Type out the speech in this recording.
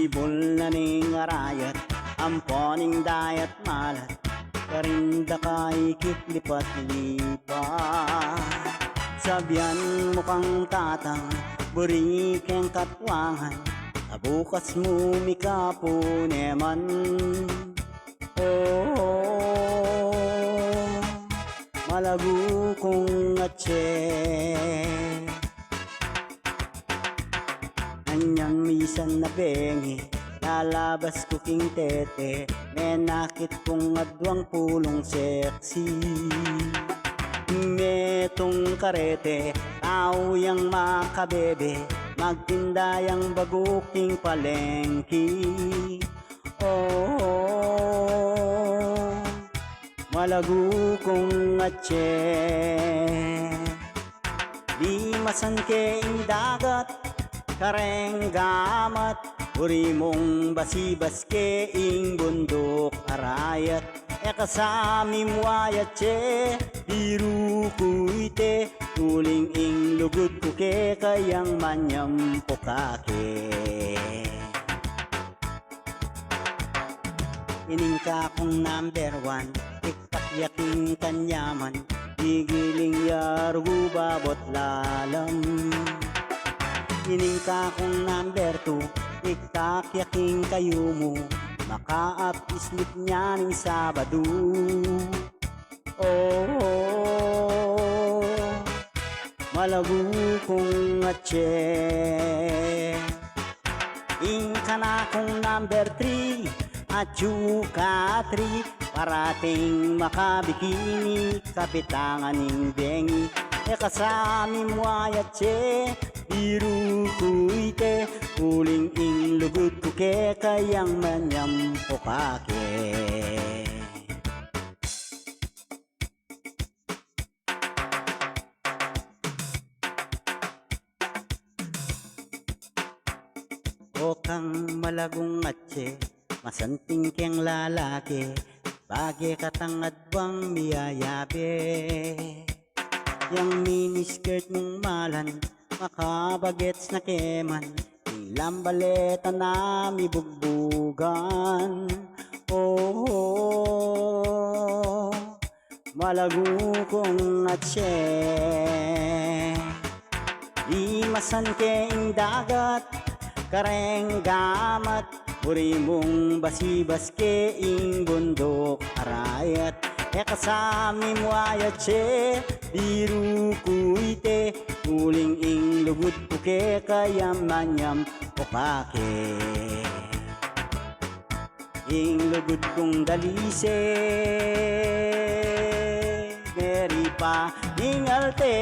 Sibol na ning arayat, amponing dayat malat, karinda kay kiklipat-lipat. Sabyan mo kang tatang, burikeng katwangan, abukas mo mikapo neman. Oh, malago kong atse, anyang misan na bengi, lalabas ko king tete, menakit kong adwang pulong seksi. Metong karete, tao yang makabebe, magtindayang baguking palengki. Oh, malago kong atse, di masan keing dagat, kareng gamat, uri mong basibas keing bundok arayat. Ekasami muayat che, biru kuite, tuling ing lugod ko ke kayang manyam pokake. Ining ka kong number one, tiktak yaking kanyaman, gigiling yaru babot lalam. Ining ka kong number two, tiktak yaking kayo mo, maka-up-islip niya ning Sabado. Oh, malago kong atse, ing ka na kong number three, at yuka three, parating makabikini, kapitangan ning bengi. Ekasami mo ayat che, biru kuite, uling ing lugod ko ke kayang manyam pokake. O kang malagong atse, masanting keng lalaki, bagi katangad bang miyayabe. Yang miniskirt mong malan, makabagets na keman, ilang baleta na mibugbugan. Oh, malago kong atse, di masan keing dagat, kareng gamat, uri mong basibas keing bundok arayat. Ekasami mo ayat che, biru kuite, uling ing lugod ko ke kayam manyam pokake. Ing lugod kong dalise, meri pa ing alte.